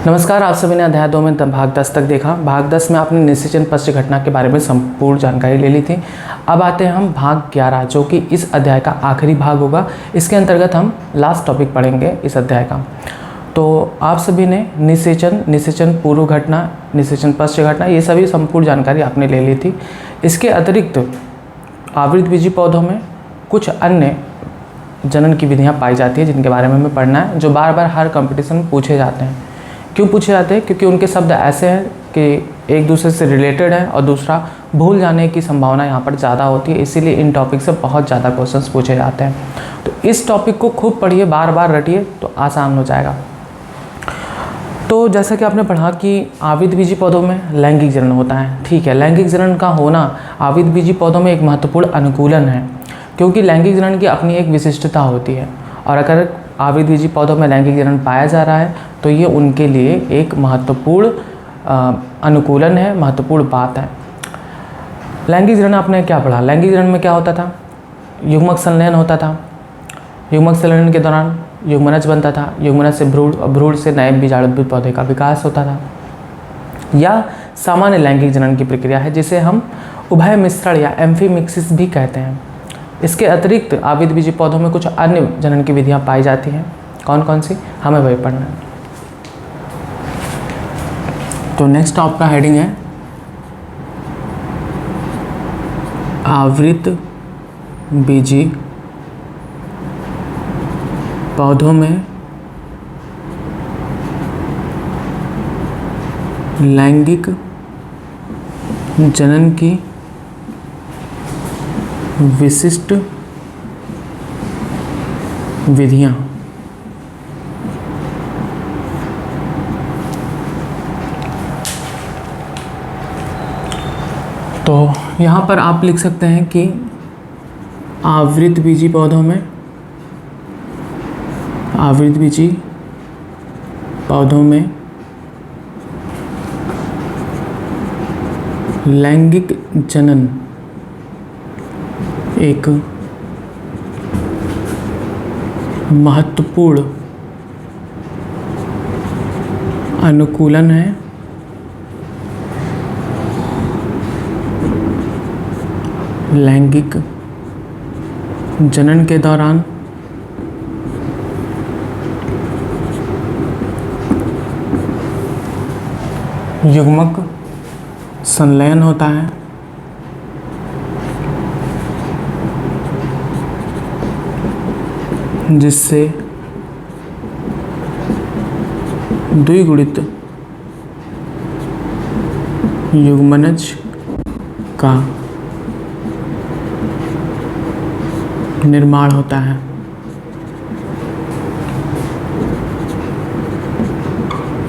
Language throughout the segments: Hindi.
नमस्कार, आप सभी ने अध्याय 2 में भाग 10 तक देखा। भाग 10 में आपने निषेचन पश्च घटना के बारे में संपूर्ण जानकारी ले ली थी। अब आते हैं हम भाग 11, जो कि इस अध्याय का आखिरी भाग होगा। इसके अंतर्गत हम लास्ट टॉपिक पढ़ेंगे इस अध्याय का। तो आप सभी ने निषेचन पूर्व घटना, निषेचन पश्च घटना, ये सभी संपूर्ण जानकारी आपने ले ली थी। इसके अतिरिक्त आवृतबीजी पौधों में कुछ अन्य जनन की विधियाँ पाई जाती है, जिनके बारे में हमें पढ़ना है, जो बार बार हर कंपटीशन में पूछे जाते हैं। क्यों पूछे जाते हैं? क्योंकि उनके शब्द ऐसे हैं कि एक दूसरे से रिलेटेड है और दूसरा भूल जाने की संभावना यहाँ पर ज़्यादा होती है, इसीलिए इन टॉपिक से बहुत ज़्यादा क्वेश्चंस पूछे जाते हैं। तो इस टॉपिक को खूब पढ़िए, बार बार रटिए, तो आसान हो जाएगा। तो जैसा कि आपने पढ़ा कि आवृतबीजी पौधों में लैंगिक जनन होता है, ठीक है। लैंगिक जनन का होना आवृतबीजी पौधों में एक महत्वपूर्ण अनुकूलन है, क्योंकि लैंगिक जनन की अपनी एक विशिष्टता होती है, और अगर आवृतबीजी पौधों में लैंगिक जनन पाया जा रहा है तो ये उनके लिए एक महत्वपूर्ण अनुकूलन है, महत्वपूर्ण बात है। लैंगिक जनन आपने क्या पढ़ा? लैंगिक जनन में क्या होता था? युग्मक संलयन होता था। युग्मक संलयन के दौरान युग्मनज बनता था, युग्मनज से भ्रूण और भ्रूण से नए बीजाणुयुक्त पौधे का विकास होता था। या सामान्य लैंगिक जनन की प्रक्रिया है, जिसे हम उभय मिश्रण या एम्फीमिक्सिस भी कहते हैं। इसके अतिरिक्त आवृतबीजी पौधों में कुछ अन्य जनन की विधियां पाई जाती हैं। कौन कौन सी, हमें वही पढ़ना है। तो नेक्स्ट आपका हेडिंग है आवृतबीजी पौधों में लैंगिक जनन की विशिष्ट विधियां। तो यहाँ पर आप लिख सकते हैं कि आवृतबीजी पौधों में लैंगिक जनन एक महत्वपूर्ण अनुकूलन है, लैंगिक जनन के दौरान युग्मक संलयन होता है, जिससे द्विगुणित युग्मनज का निर्माण होता है।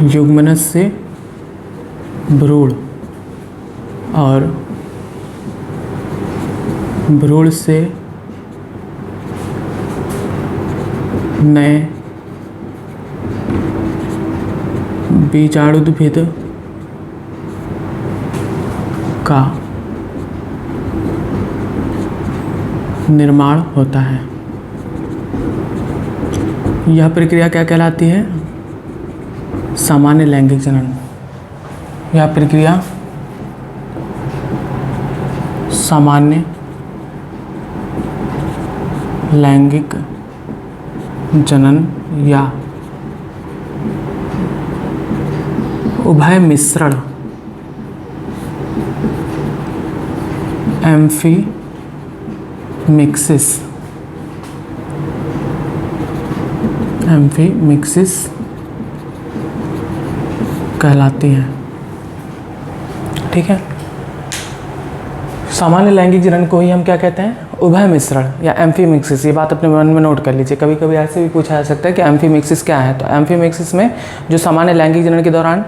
युग्मनज से भ्रूण और भ्रूण से नए बीजाणुद्भिद का निर्माण होता है। यह प्रक्रिया क्या कहलाती है? सामान्य लैंगिक जनन। यह प्रक्रिया सामान्य लैंगिक जनन या उभय मिश्रण एम्फीमिक्सिस कहलाती है, ठीक है। सामान्य लैंगिक जनन को ही हम क्या कहते हैं? उभय मिश्रण या एम्फीमिक्सिस। ये बात अपने मन में नोट कर लीजिए। कभी कभी ऐसे भी पूछा जा सकता है कि एम्फीमिक्सिस क्या है। तो एम्फीमिक्सिस में जो सामान्य लैंगिक जनन के दौरान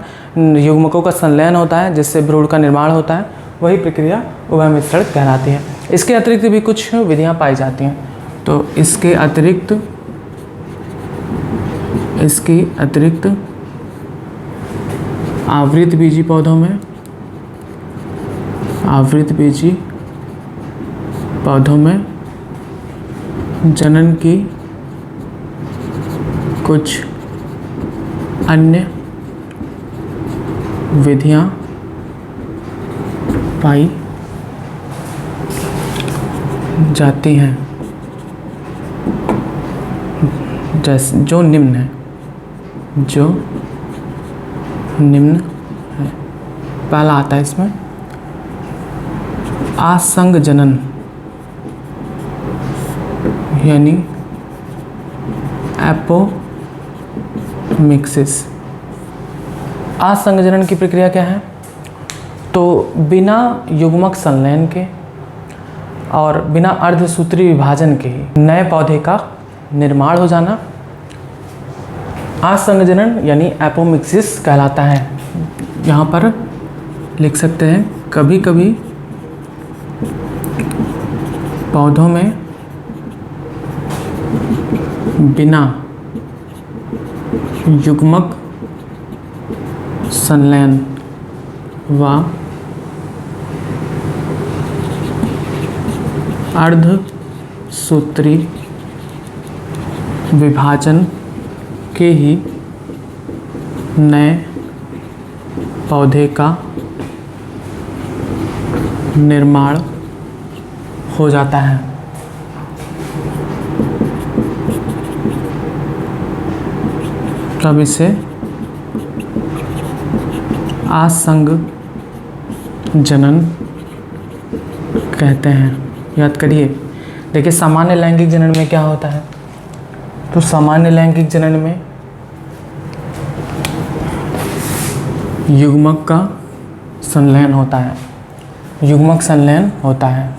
युग्मकों का संलयन होता है, जिससे भ्रूण का निर्माण होता है, वही प्रक्रिया उभय मिश्रण कहलाती है। इसके अतिरिक्त भी कुछ विधियाँ पाई जाती हैं। तो इसके अतिरिक्त आवृतबीजी पौधों में जनन की कुछ अन्य विधियाँ पाई जाती हैं, जैसे जो निम्न है, जो निम्न है। पहला आता है इसमें आसंग जनन, यानी एपोमिक्सिस। आसंग जनन की प्रक्रिया क्या है? तो बिना युग्मक संलयन के और बिना अर्धसूत्री विभाजन के नए पौधे का निर्माण हो जाना आसंग जनन यानी एपोमिक्सिस कहलाता है। यहाँ पर लिख सकते हैं, कभी कभी पौधों में बिना युग्मक संलयन व अर्धसूत्री विभाजन के ही नए पौधे का निर्माण हो जाता है। तब इसे आसंग जनन कहते हैं। याद करिए, देखिए सामान्य लैंगिक जनन में क्या होता है? तो सामान्य लैंगिक जनन में युग्मक का संलयन होता है, युग्मक संलयन होता है,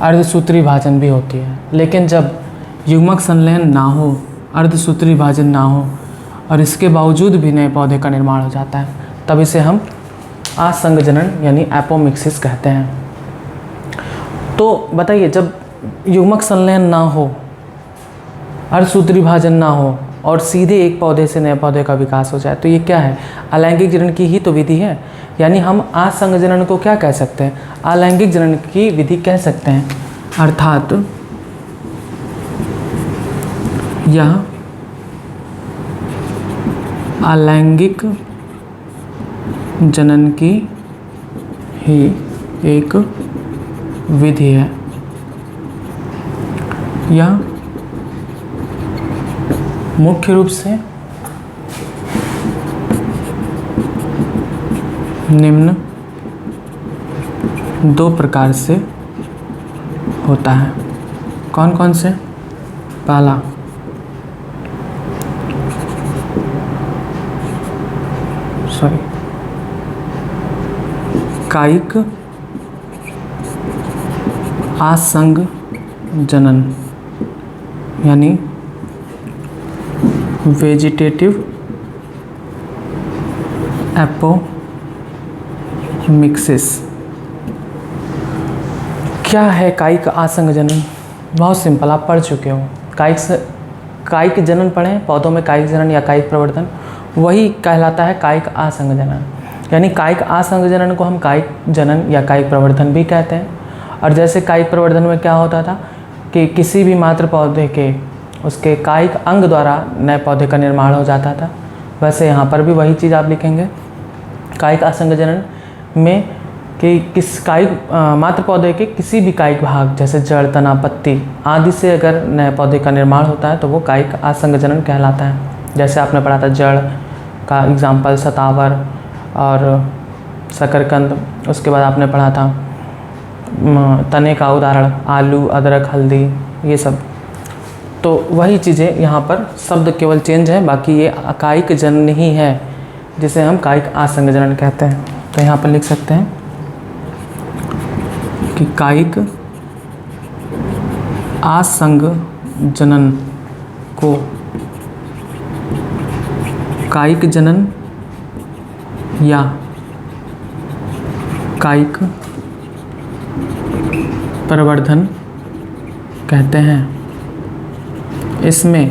अर्धसूत्री विभाजन भी होती है। लेकिन जब युग्मक संलयन ना हो, अर्धसूत्री विभाजन ना हो और इसके बावजूद भी नए पौधे का निर्माण हो जाता है, तब इसे हम आसंग जनन यानी एपोमिक्सिस कहते हैं। तो बताइए, जब युग्मक संलयन ना हो, अर्धसूत्री विभाजन ना हो और सीधे एक पौधे से नए पौधे का विकास हो जाए, तो ये क्या है? अलैंगिक जनन की ही तो विधि है। यानी हम आसंग जनन को क्या कह सकते हैं? अलैंगिक जनन की विधि कह सकते हैं। अर्थात यह अलैंगिक जनन की ही एक विधि है। यह मुख्य रूप से निम्न दो प्रकार से होता है। कौन कौन से? पहला कायिक आसंग जनन यानी वेजिटेटिव एपोमिक्सिस। क्या है कायिक आसंग जनन? बहुत सिंपल, आप पढ़ चुके हो। कायिक जनन पढ़ें, पौधों में कायिक जनन या कायिक प्रवर्धन, वही कहलाता है कायिक आसंग जनन। यानी कायिक आसंग जनन को हम कायिक जनन या कायिक प्रवर्धन भी कहते हैं। और जैसे कायिक प्रवर्धन में क्या होता था कि किसी भी मात्र पौधे के उसके कायिक अंग द्वारा नए पौधे का निर्माण हो जाता था, वैसे यहाँ पर भी वही चीज़ आप लिखेंगे। कायिक आसंग जनन में कि किस कायिक मात्र पौधे के किसी भी कायिक भाग जैसे जड़, तना, पत्ती आदि से अगर नए पौधे का निर्माण होता है तो वो कायिक आसंग जनन कहलाता है। जैसे आपने पढ़ा था जड़ का एग्जाम्पल सतावर और शकरकंद, उसके बाद आपने पढ़ा था तने का उदाहरण आलू, अदरक, हल्दी, ये सब। तो वही चीज़ें यहाँ पर शब्द केवल चेंज है, बाकी ये कायिक जनन ही है जिसे हम कायिक आसंग जनन कहते हैं। तो यहाँ पर लिख सकते हैं कि कायिक आसंग जनन को कायिक जनन या कायिक प्रवर्धन कहते हैं। इसमें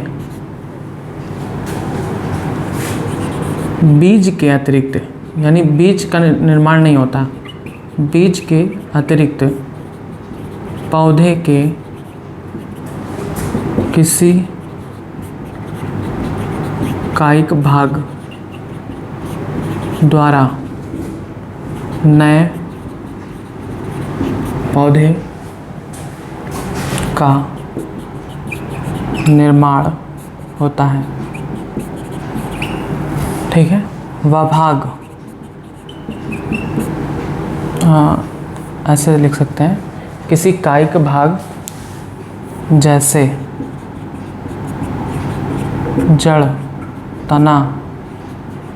बीज के अतिरिक्त, यानी बीज का निर्माण नहीं होता, बीज के अतिरिक्त पौधे के किसी कायिक भाग द्वारा नए पौधे का निर्माण होता है। ठीक है, वह भाग ऐसे लिख सकते हैं, किसी कायिक भाग जैसे जड़, तना,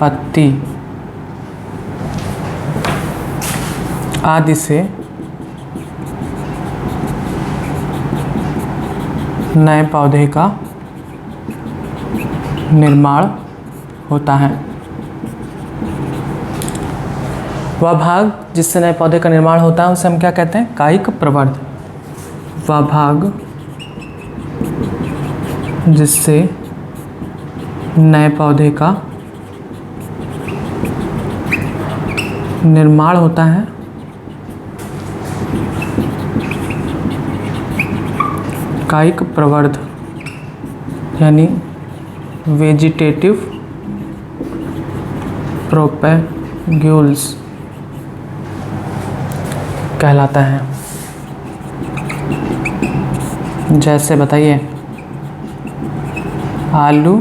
पत्ती आदि से नए पौधे का निर्माण होता है। वह भाग जिससे नए पौधे का निर्माण होता है उसे हम क्या कहते हैं? कायिक प्रवर्ध। वह भाग जिससे नए पौधे का निर्माण होता है कायिक प्रवर्ध यानी वेजिटेटिव प्रोपेग्यूल्स कहलाता है। जैसे बताइए, आलू,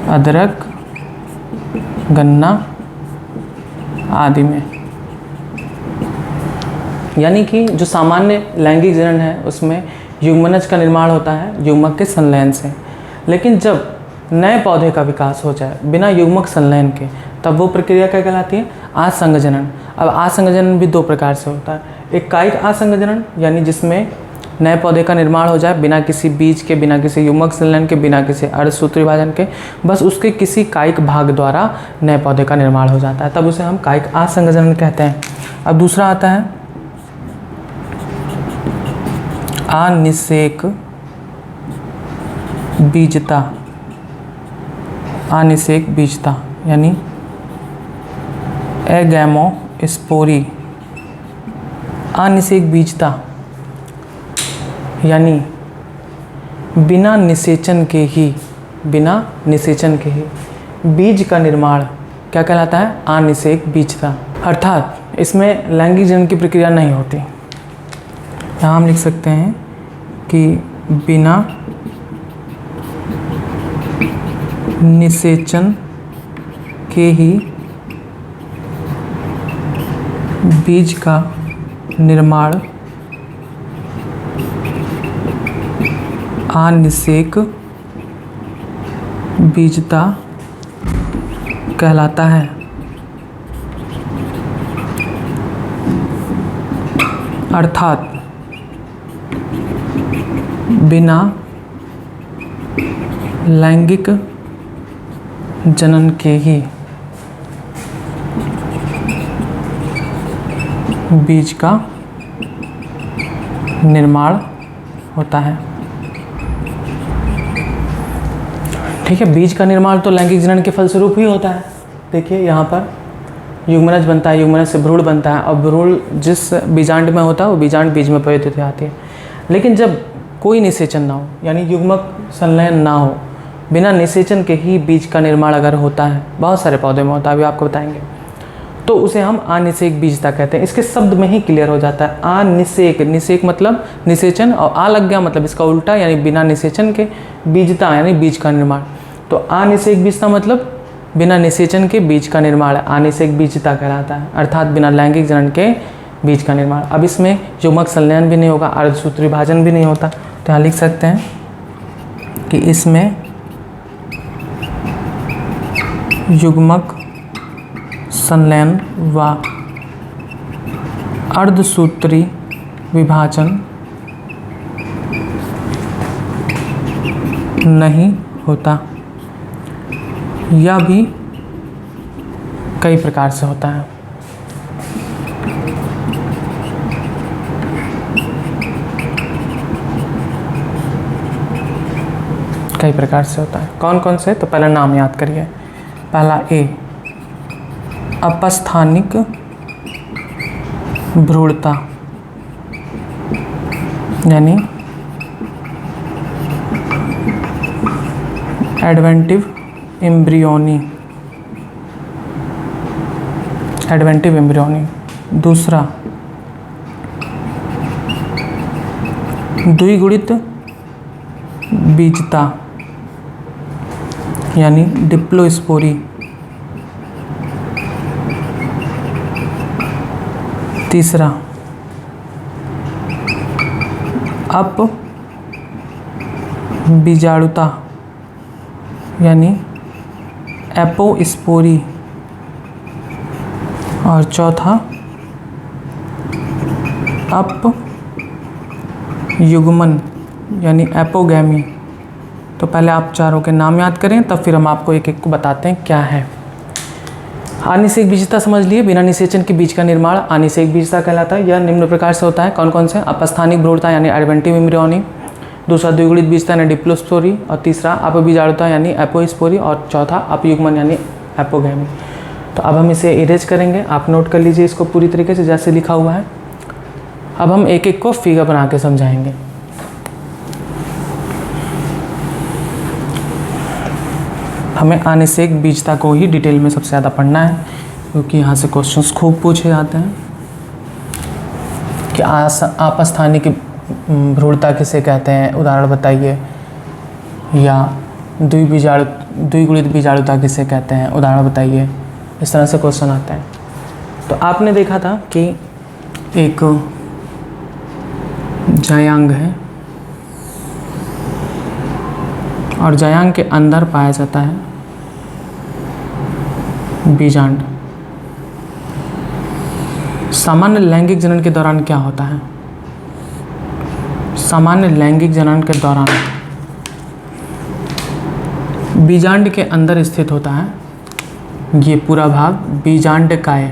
अदरक, गन्ना आदि में। यानी कि जो सामान्य लैंगिक जनन है उसमें युग्मनज का निर्माण होता है युग्मक के संलयन से, लेकिन जब नए पौधे का विकास हो जाए बिना युग्मक संलयन के, तब वो प्रक्रिया क्या कहलाती है? आसंग जनन। अब आसंग जनन भी दो प्रकार से होता है। एक कायिक आसंग जनन यानी जिसमें नए पौधे का निर्माण हो जाए बिना किसी बीज के, बिना किसी युग्मक संलयन के, बिना किसी अर्धसूत्री विभाजन के, बस उसके किसी कायिक भाग द्वारा नए पौधे का निर्माण हो जाता है, तब उसे हम कायिक आसंग जनन कहते हैं। अब दूसरा आता है अनिषेक बीजता। अनिषेक बीजता यानी एगैमोस्पोरी। अनिषेक बीजता यानी बिना निषेचन के ही बीज का निर्माण क्या कहलाता है? अनिषेक बीजता। अर्थात इसमें लैंगिक जनन की प्रक्रिया नहीं होती। यहाँ हम लिख सकते हैं कि बिना निषेचन के ही बीज का निर्माण अनिषेक बीजता कहलाता है। अर्थात बिना लैंगिक जनन के ही बीज का निर्माण होता है। ठीक है, बीज का निर्माण तो लैंगिक जनन के फलस्वरूप ही होता है। देखिए यहाँ पर युग्मनज बनता है, युग्मनज से भ्रूण बनता है, और भ्रूण जिस बीजांड में होता है वो बीजांड बीज में परिवर्तित आती है। लेकिन जब कोई निषेचन ना हो यानी युग्मक संलयन ना हो, बिना निषेचन के ही बीज का निर्माण अगर होता है, बहुत सारे पौधे में होता है, अभी आपको बताएंगे, तो उसे हम अनिषेक बीजता कहते हैं। इसके शब्द में ही क्लियर हो जाता है। अनिषेक, निषेक मतलब निषेचन, और आ लग गया मतलब इसका उल्टा यानी बिना निषेचन के, बीजता यानी बीज का निर्माण। तो अनिषेक बीजता मतलब बिना निषेचन के बीज का निर्माण अनिषेक बीजता कहलाता है, अर्थात बिना लैंगिक जनन के बीज का निर्माण। अब इसमें युग्मक संलयन भी नहीं होगा, अर्धसूत्री विभाजन भी नहीं होता, तो यहाँ लिख सकते हैं कि इसमें युग्मक संलयन व अर्धसूत्री विभाजन नहीं होता। यह भी कई प्रकार से होता है। कई प्रकार से होता है। कौन कौन से? तो पहला नाम याद करिए। पहला ए, अपस्थानिक भ्रूणता यानी एडवेंटिव एम्ब्रियोनी। Adventive embryony. दूसरा द्विगुणित बीजता यानी डिप्लोस्पोरी। तीसरा अप बीजाणुता यानी एपोस्पोरी। और चौथा अप युग्मन यानी एपोगैमी। तो पहले आप चारों के नाम याद करें, तब फिर हम आपको एक एक को बताते हैं क्या है। अनिषेक बीजता समझ लिए, बिना निषेचन के बीज का निर्माण अनिषेक बीजता कहलाता है। यह निम्न प्रकार से होता है, कौन कौन से? अपस्थानिक भ्रूणता यानी एडवेंटिव एम्ब्रियोनी, दूसरा द्विगुणित बीजता यानी डिप्लोस्पोरी, और तीसरा अपबीजाणुता यानी एपोस्पोरी, और चौथा अपयुग्मन यानी एपोगैमी। तो अब हम इसे इरेज करेंगे, आप नोट कर लीजिए इसको पूरी तरीके से जैसे लिखा हुआ है। अब हम एक एक को फिगर बना के समझाएंगे। हमें अनिषेक बीजता को ही डिटेल में सबसे ज़्यादा पढ़ना है, क्योंकि यहाँ से क्वेश्चंस खूब पूछे जाते हैं कि आपस्थानिक भ्रूणता किसे कहते हैं, उदाहरण बताइए, या द्विगुणित बीजाणुता किसे कहते हैं, उदाहरण बताइए। इस तरह से क्वेश्चन आते हैं। तो आपने देखा था कि एक जायांग है और जायांग के अंदर पाया जाता है बीजांड। सामान्य लैंगिक जनन के दौरान क्या होता है? सामान्य लैंगिक जनन के दौरान बीजांड के अंदर स्थित होता है ये पूरा भाग बीजांडकाय।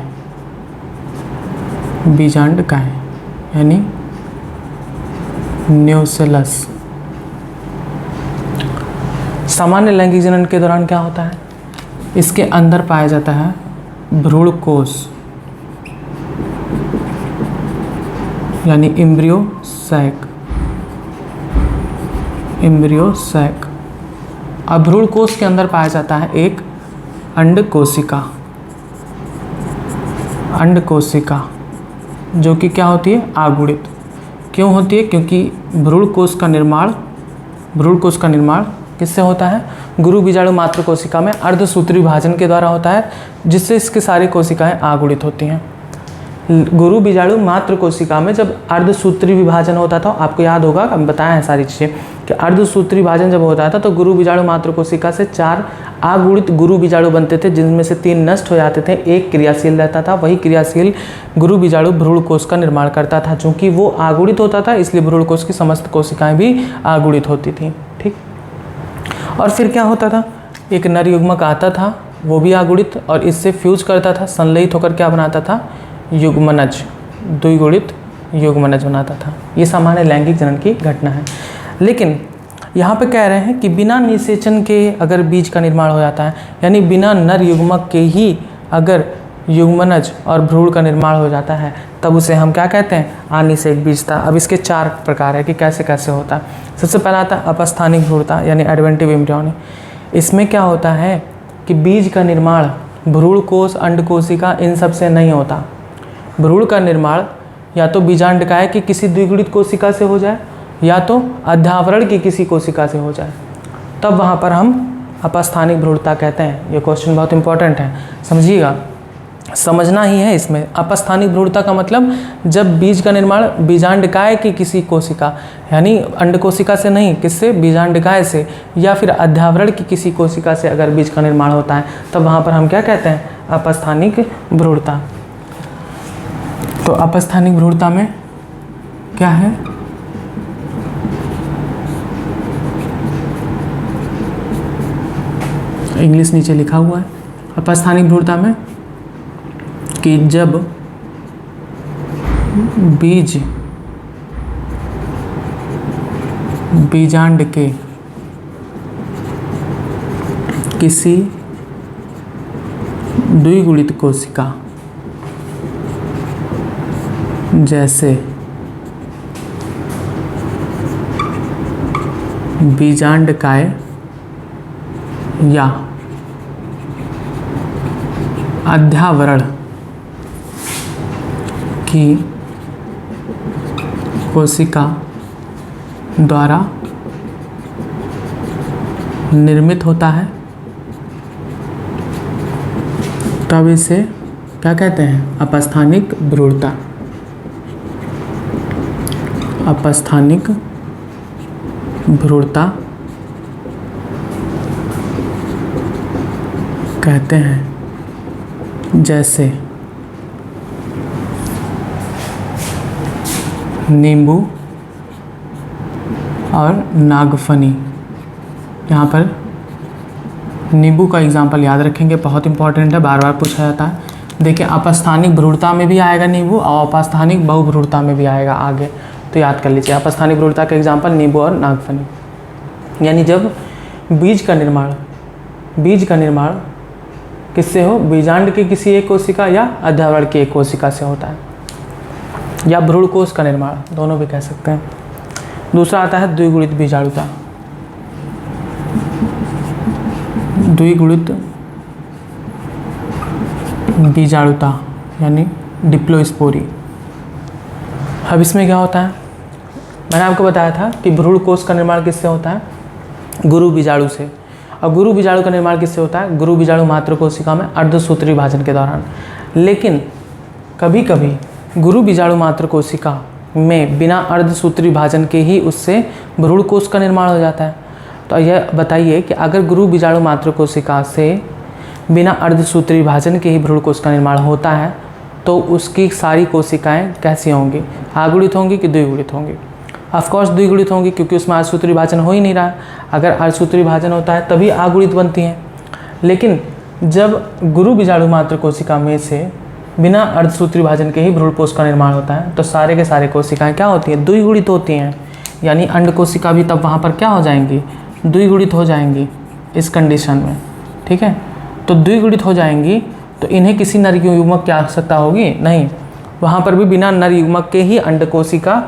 बीजांडकाय यानी न्यूसेलस। सामान्य लैंगिक जनन के दौरान क्या होता है? इसके अंदर पाया जाता है भ्रूण कोश यानी एम्ब्रियो सैक। Embryo sac. अब भ्रूण कोश के अंदर पाया जाता है एक अंड कोशिका। अंड कोशिका जो कि क्या होती है? आगुणित। क्यों होती है? क्योंकि भ्रूण कोश का निर्माण किससे होता है? गुरु बीजाणु मात्र कोशिका में अर्धसूत्री विभाजन के द्वारा होता है, जिससे इसकी सारी कोशिकाएं आगुणित होती हैं। गुरु बीजाणु मात्र कोशिका में जब अर्धसूत्री विभाजन होता था, आपको याद होगा, हम बताया है सारी चीज़ें कि अर्धसूत्री विभाजन जब होता था तो गुरु बीजाणु मात्र कोशिका से 4 आगुणित गुरु बीजाणु बनते थे, जिनमें से 3 नष्ट हो जाते थे, एक क्रियाशील रहता था। वही क्रियाशील गुरु बीजाणु भ्रूण कोश का निर्माण करता था। चूँकि वो आगुणित होता था, इसलिए भ्रूण कोश की समस्त कोशिकाएँ भी आगुणित होती थी। ठीक। और फिर क्या होता था? एक नर युग्मक आता था, वो भी आगुणित, और इससे फ्यूज करता था, संलयित होकर क्या बनाता था? युग्मनज, द्विगुणित युग्मनज बनाता था। ये सामान्य लैंगिक जनन की घटना है। लेकिन यहाँ पे कह रहे हैं कि बिना निषेचन के अगर बीज का निर्माण हो जाता है, यानी बिना नर युग्मक के ही अगर युग्मनज और भ्रूण का निर्माण हो जाता है, तब उसे हम क्या कहते हैं? अनिषेक बीजता। अब इसके 4 प्रकार है कि कैसे कैसे होता है। सबसे पहला आता है अपस्थानिक भ्रूणता यानी एडवेंटिव एम्ब्रियोनी। इसमें क्या होता है कि बीज का निर्माण भ्रूण कोश, अंड कोशिका, इन सब से नहीं होता। भ्रूण का निर्माण या तो बीजांडकाय की किसी द्विगुणित कोशिका से हो जाए, या तो अध्यावरण की किसी कोशिका से हो जाए, तब वहाँ पर हम अपस्थानिक भ्रूणता कहते हैं। ये क्वेश्चन बहुत इंपॉर्टेंट है, समझिएगा, समझना ही है इसमें। अपस्थानिक भ्रूणता का मतलब जब बीज का निर्माण बीजांडकाय की किसी कोशिका यानी अंड कोशिका से नहीं, किससे? बीजांडकाय से, या फिर अध्यावरण की किसी कोशिका से अगर बीज का निर्माण होता है, तब वहाँ पर हम क्या कहते हैं? अपस्थानिक भ्रूणता। तो अपस्थानिक भ्रूणता में क्या है? इंग्लिश नीचे लिखा हुआ है। अपस्थानिक भ्रूणता में कि जब बीज बीजांड के किसी द्विगुणित कोशिका जैसे बीजांडकाय या अध्यावरण ही कोशिका द्वारा निर्मित होता है, तब इसे क्या कहते हैं? अपस्थानिक भ्रूणता। अपस्थानिक भ्रूणता कहते हैं। जैसे नींबू और नागफनी। यहाँ पर नींबू का एग्जाम्पल याद रखेंगे, बहुत इंपॉर्टेंट है, बार बार पूछा जाता है। देखिए अपस्थानिक भ्रूणता में भी आएगा नींबू और अपस्थानिक बहुभ्रूणता में भी आएगा आगे, तो याद कर लीजिए। अपस्थानिक भ्रूणता का एग्जाम्पल नींबू और नागफनी। यानी जब बीज का निर्माण किससे हो? बीजांड की किसी एक कोशिका या अध्यावरण की एक कोशिका से होता है, या भ्रूणकोश का निर्माण, दोनों भी कह सकते हैं। दूसरा आता है द्विगुणित बीजाणुता। द्विगुणित बीजाणुता यानी डिप्लोस्पोरी। अब इसमें क्या होता है? मैंने आपको बताया था कि भ्रूणकोश का निर्माण किससे होता है? गुरु बीजाणु से। और गुरु बीजाणु का निर्माण किससे होता है? गुरु बीजाणु मात्र कोशिका में अर्धसूत्री विभाजन के दौरान। लेकिन कभी कभी गुरु बीजाणु मात्र कोशिका में बिना अर्धसूत्री विभाजन के ही उससे भ्रूणकोश का निर्माण हो जाता है। तो यह बताइए कि अगर गुरु बीजाणु मात्र कोशिका से बिना अर्धसूत्री विभाजन के ही भ्रूणकोश का निर्माण होता है तो उसकी सारी कोशिकाएं कैसी होंगी? आगुणित होंगी कि द्विगुणित होंगी? ऑफकोर्स द्विगुणित होंगी, क्योंकि उसमें अर्धसूत्री विभाजन हो ही नहीं रहा। अगर अर्धसूत्री विभाजन होता है तभी आगुणित बनती हैं। लेकिन जब गुरु बीजाणु मात्र कोशिका में से बिना अर्धसूत्री विभाजन के ही भ्रूणकोश का निर्माण होता है तो सारे के सारे कोशिकाएं क्या होती हैं? द्विगुणित होती हैं। यानी अंड कोशिका भी तब वहाँ पर क्या हो जाएंगी? द्विगुणित हो जाएंगी इस कंडीशन में। ठीक है, तो द्विगुणित हो जाएंगी तो इन्हें किसी नर युग्मक की आवश्यकता होगी? नहीं, वहाँ पर भी बिना नर युग्मक के ही अंड कोशिका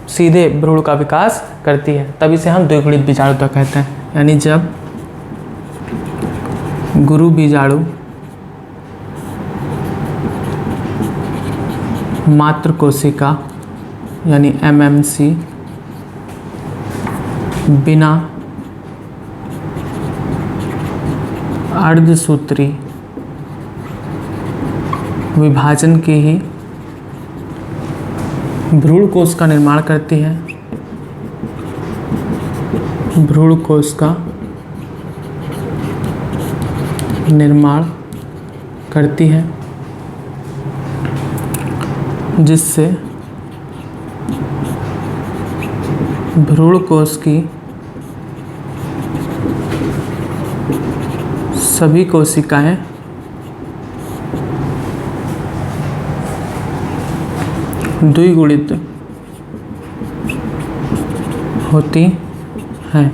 सीधे भ्रूण का विकास करती है, तभी से हम द्विगुणित बीजाणुता कहते हैं। यानी जब गुरु बीजाणु मात्र कोशिका यानी MMC बिना अर्धसूत्री विभाजन के ही भ्रूणकोश का निर्माण करती है, भ्रूणकोश का निर्माण करती है, जिससे भ्रूणकोश की सभी कोशिकाएं द्विगुणित होती हैं,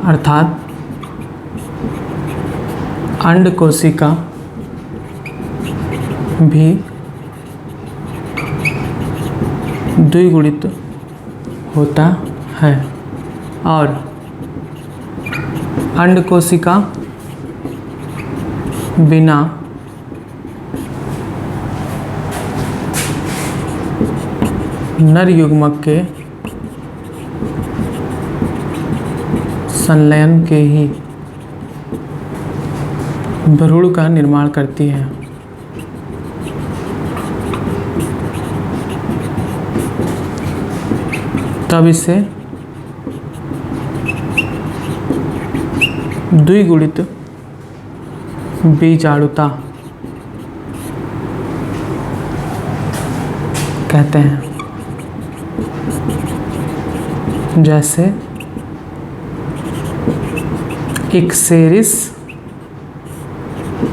अर्थात अंड कोशिका भी द्विगुणित होता है और अंड कोशिका बिना नर युग्मक के संलयन के ही भ्रूण का निर्माण करती है। तब इसे द्विगुणित बीजाणुता कहते हैं। जैसे इक्सेरिस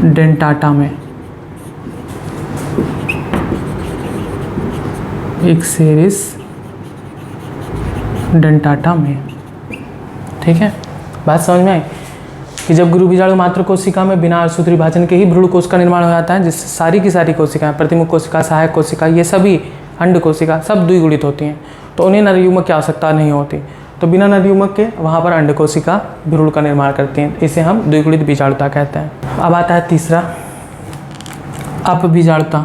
डेंटाटा में, इक्सेरिस डेंटाटा में। ठीक है, बात समझ में आई कि जब गुरु बीजाणु मात्र कोशिका में बिना अर्धसूत्री विभाजन के ही भ्रूणकोश का निर्माण हो जाता है, जिससे सारी की सारी कोशिकाएं, प्रतिमुख कोशिका, सहायक कोशिका, ये सभी अंड कोशिका सब द्विगुणित होती हैं, तो उन्हें नर युग्मक की आवश्यकता नहीं होती। तो बिना नर युग्मक के वहाँ पर अंड कोशिका भ्रूण का निर्माण करती हैं, इसे हम द्विगुणित बीजाणुता कहते हैं। अब आता है तीसरा, अपबीजाणुता।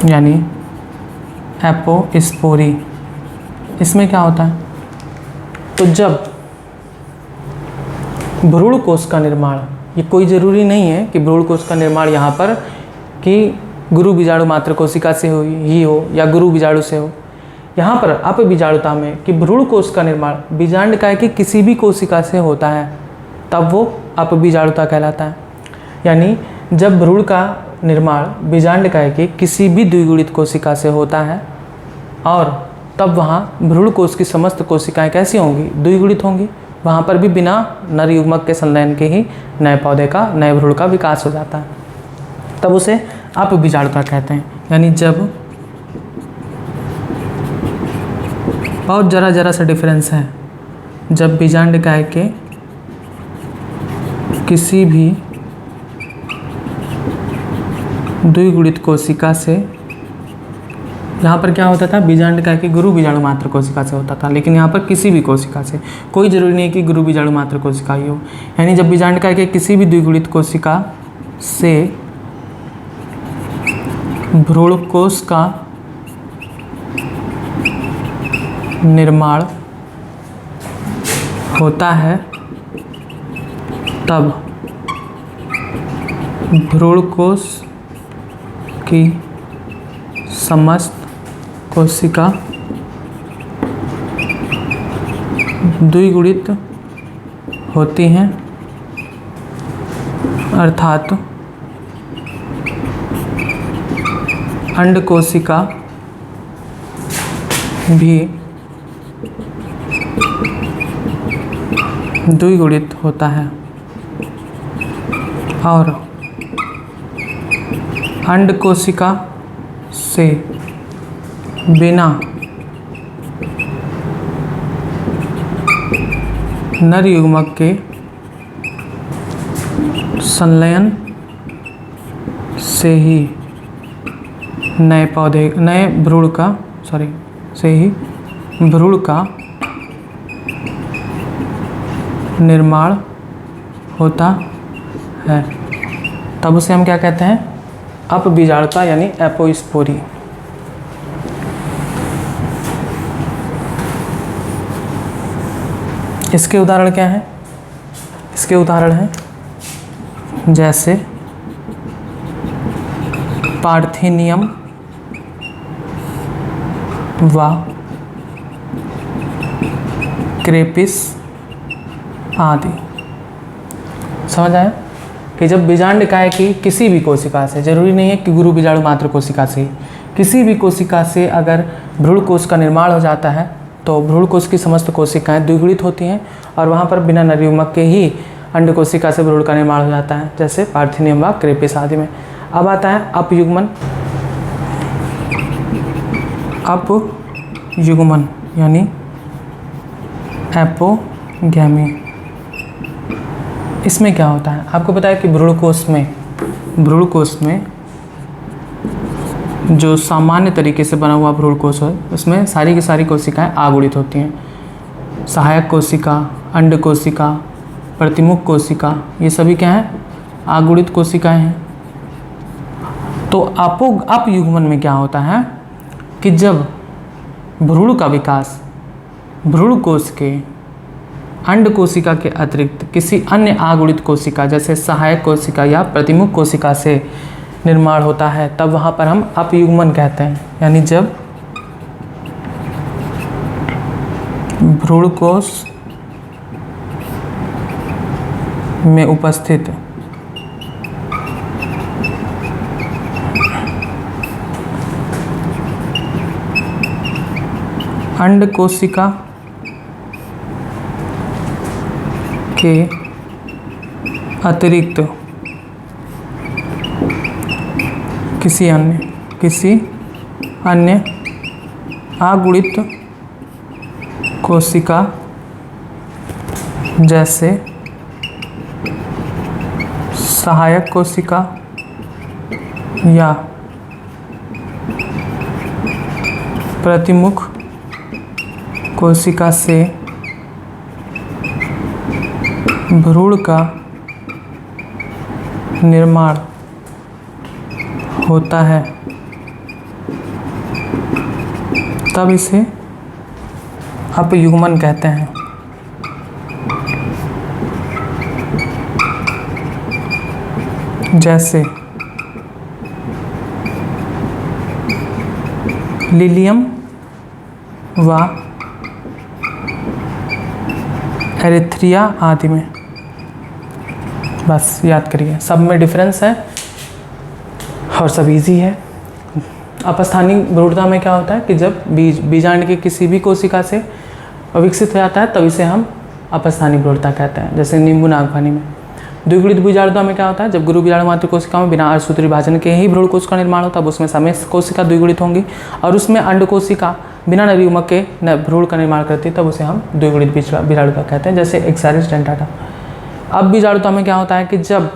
यानी एपोस्पोरी। इसमें क्या होता है, तो जब भ्रूण कोश का निर्माण, ये कोई ज़रूरी नहीं है कि भ्रूण कोश का निर्माण यहाँ पर कि गुरु बीजाणु मात्र कोशिका से ही हो या गुरु बीजाणु से हो। यहाँ पर अपबीजाणुता में कि भ्रूण कोश का निर्माण बीजांडकाय की किसी भी कोशिका से होता है, तब वो अपबीजाणुता कहलाता है। यानी जब भ्रूण का निर्माण बीजांडकाय की किसी भी द्विगुणित कोशिका से होता है और तब वहाँ भ्रूण कोश की समस्त कोशिकाएं कैसी होंगी, द्विगुणित होंगी। वहाँ पर भी बिना नर युग्मक के संलयन के ही नए पौधे का, नए भ्रूण का विकास हो जाता है, तब उसे अपबीजाणुता कहते हैं। यानी जब, बहुत जरा सा डिफरेंस है, जब बीजांडकाय के किसी भी द्विगुणित कोशिका से, यहाँ पर क्या होता था, बीजांडकाय की गुरु बीजाणु मात्र कोशिका से होता था, लेकिन यहाँ पर किसी भी कोशिका से, कोई जरूरी नहीं कि गुरु बीजाणु मात्र कोशिका ही हो। यानी जब बीजांडकाय के किसी भी द्विगुणित कोशिका से भ्रूण कोश का निर्माण होता है, तब भ्रूण कोश की समस्त कोशिका द्विगुणित होती हैं, अर्थात अंड कोशिका भी द्विगुणित होता है और अंड कोशिका से बिना नर युग्मक के संलयन से ही नए पौधे, नए भ्रूण का, से ही भ्रूण का निर्माण होता है, तब उसे हम क्या कहते हैं, अपबीजाणुता यानी एपोस्पोरी। इसके उदाहरण क्या हैं, इसके उदाहरण हैं जैसे पार्थेनियम व क्रेपिस आदि। समझ आया कि जब बीजांडकाय की किसी भी कोशिका से, जरूरी नहीं है कि गुरु बीजाणु मात्र कोशिका से, किसी भी कोशिका से अगर भ्रूण कोश का निर्माण हो जाता है तो भ्रूण कोश की समस्त कोशिकाएं द्विगुणित होती हैं और वहाँ पर बिना नर युग्मक के ही अंड कोशिका से भ्रूण का निर्माण हो जाता है, जैसे पार्थेनियम व क्रेपिस आदि में। अब आता है अपयुग्मन। अपयुग्मन यानी एपोगैमी। इसमें क्या होता है, आपको पता है कि भ्रूण कोश में जो सामान्य तरीके से बना हुआ भ्रूण कोश है, उसमें सारी की सारी कोशिकाएं आगुणित होती हैं। सहायक कोशिका, अंड कोशिका, प्रतिमुख कोशिका, ये सभी क्या हैं, आगुणित कोशिकाएं हैं। तो अपयुग्मन में क्या होता है कि जब भ्रूण का विकास भ्रूण कोश के अंड कोशिका के अतिरिक्त किसी अन्य आगुणित कोशिका जैसे सहायक कोशिका या प्रतिमुख कोशिका से निर्माण होता है, तब वहाँ पर हम अपयुग्मन कहते हैं। यानी जब भ्रूण कोश में उपस्थित अंड कोशिका के अतिरिक्त किसी अन्य आगुणित कोशिका जैसे सहायक कोशिका या प्रतिमुख कोशिका से भ्रूण का निर्माण होता है, तब इसे अपयुग्मन कहते हैं। जैसे लिलियम व एरिथ्रिया आदि में। बस याद करिए, सब में डिफरेंस है और सब इजी है। अपस्थानिक भ्रूणता में क्या होता है कि जब बीजांड की किसी भी कोशिका से विकसित हो जाता है तब इसे हम अपस्थानिक भ्रूणता कहते हैं। जैसे नींबू नागफनी में। द्विगुणित बीजाणुता में क्या होता है, जब गुरु बीजाणु मात्र कोशिका में बिना अर्धसूत्री विभाजन के ही भ्रूण कोश का निर्माण होता है, उसमें समस्त कोशिका द्विगुणित होंगी और उसमें अंड कोशिका बिना नरयुग्मक के भ्रूण का निर्माण करती है, तब उसे हम द्विगुणित बीजाणुता कहते हैं। जैसे एक्सारिस डेंटाटा। अब बीजाणुता में क्या होता है कि जब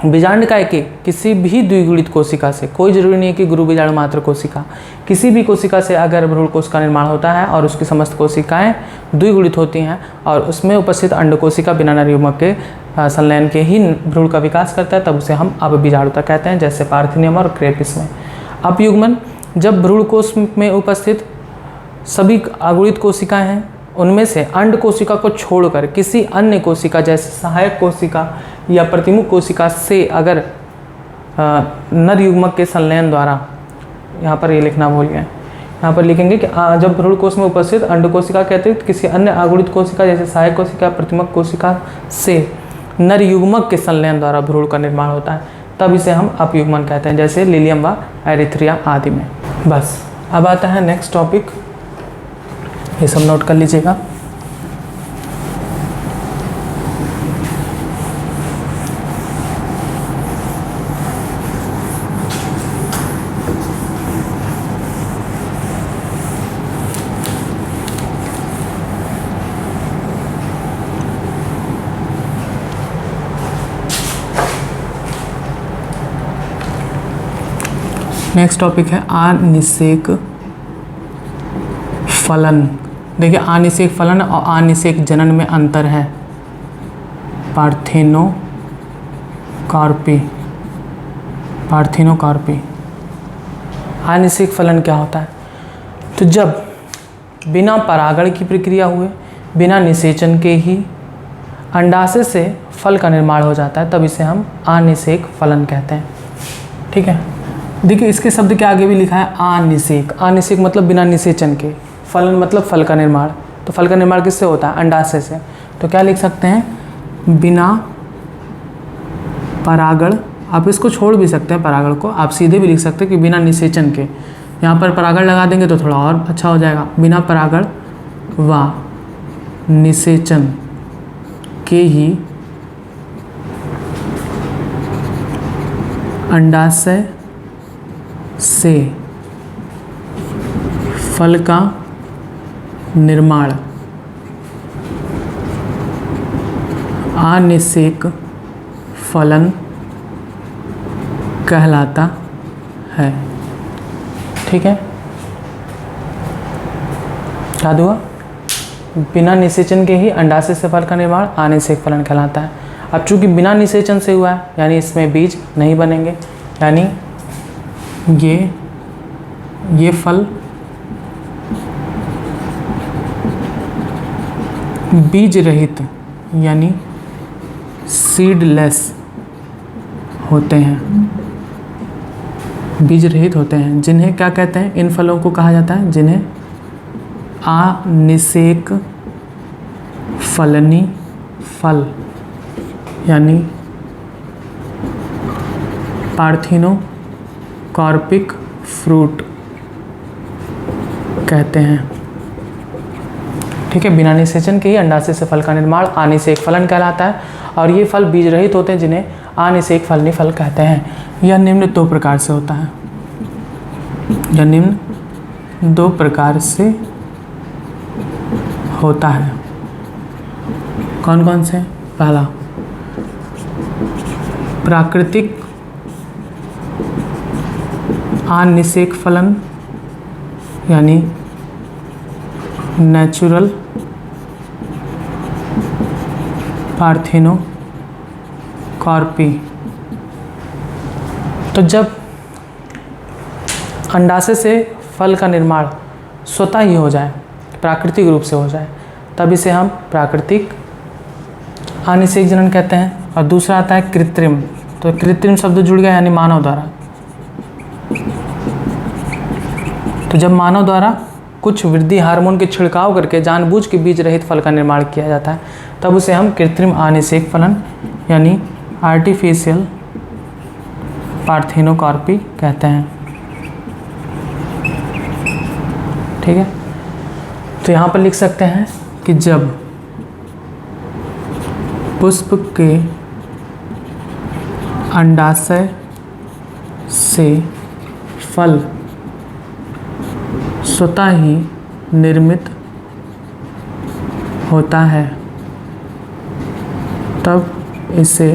बीजांडकाय के किसी भी द्विगुणित कोशिका से, कोई जरूरी नहीं है कि गुरु बीजाणु मात्र कोशिका, किसी भी कोशिका से अगर भ्रूण कोश का निर्माण होता है और उसकी समस्त कोशिकाएं द्विगुणित होती हैं और उसमें उपस्थित अंड कोशिका बिना नरयुग्मक के संलयन के ही भ्रूण का विकास करता है, तब उसे हम अपबीजाणुता कहते हैं। जैसे पार्थिनियम और क्रेपिस में। अपयुग्मन, जब भ्रूण कोश में उपस्थित सभी अगुणित कोशिकाएं हैं, उनमें से अंड कोशिका को छोड़कर किसी अन्य कोशिका जैसे सहायक कोशिका या प्रतिमुख कोशिका से अगर नर युग्मक के संलयन द्वारा, यहाँ पर ये लिखना भूल गए, यहाँ पर लिखेंगे कि जब भ्रूण कोश में उपस्थित अंड कोशिका के अतिरिक्त किसी अन्य अगुणित कोशिका जैसे सहायक कोशिका प्रतिमुख कोशिका से नर युग्मक के संलयन द्वारा भ्रूण का निर्माण होता है, तब इसे हम अपयुग्मन कहते हैं। जैसे लिलियम व एरिथ्रिया आदि में। बस अब आता है नेक्स्ट टॉपिक, ये सब नोट कर लीजिएगा। नेक्स्ट टॉपिक है अनिषेक फलन। देखिए, अनिषेक फलन और अनिषेक जनन में अंतर है। पार्थिनोकार्पी। अनिषेक फलन क्या होता है, तो जब बिना परागण की प्रक्रिया हुए, बिना निषेचन के ही अंडाशय से फल का निर्माण हो जाता है, तब इसे हम अनिषेक फलन कहते हैं। ठीक है, देखिए इसके शब्द के आगे भी लिखा है अनिषेक। अनिषेक मतलब बिना निषेचन के, फलन मतलब फल का निर्माण। तो फल का निर्माण किससे होता है, अंडाशय से। तो क्या लिख सकते हैं, बिना परागण। आप इसको छोड़ भी सकते हैं परागण को, आप सीधे भी लिख सकते हैं कि बिना निषेचन के। यहाँ पर परागण लगा देंगे तो थोड़ा और अच्छा हो जाएगा। बिना परागण व निषेचन के ही अंडाशय से फल का निर्माण अनिषेक फलन कहलाता है। ठीक है, याद हुआ, बिना निषेचन के ही अंडाशय से फल का निर्माण अनिषेक फलन कहलाता है। अब चूंकि बिना निषेचन से हुआ है, यानी इसमें बीज नहीं बनेंगे, यानी ये फल बीज रहित यानी सीडलेस होते हैं, बीज रहित होते हैं, जिन्हें क्या कहते हैं, इन फलों को कहा जाता है जिन्हें अनिषेक फलनी फल यानी पार्थिनोकार्पिक फ्रूट कहते हैं। ठीक है, बिना निषेचन के ही अंडाशय से फल का निर्माण अनिषेक फलन कहलाता है और ये फल बीज रहित होते हैं जिन्हें अनिषेक फलनी फल कहते हैं। यह निम्न दो प्रकार से होता है, यह निम्न दो प्रकार से होता है। कौन कौन से, पहला प्राकृतिक अनिषेक फलन यानी नेचुरल पार्थिनोकार्पी। तो जब अंडाशय से फल का निर्माण स्वतः ही हो जाए, प्राकृतिक रूप से हो जाए, तब इसे हम प्राकृतिक अनिषेक जनन कहते हैं। और दूसरा आता है कृत्रिम। तो कृत्रिम शब्द जुड़ गया यानी मानव द्वारा। तो जब मानव द्वारा कुछ वृद्धि हार्मोन के छिड़काव करके जानबूझ के बीज रहित फल का निर्माण किया जाता है, तब उसे हम कृत्रिम अनिषेक फलन यानी आर्टिफिशियल पार्थेनोकार्पी कहते हैं। ठीक है, तो यहाँ पर लिख सकते हैं कि जब पुष्प के अंडाशय से फल स्वतः ही निर्मित होता है, तब इसे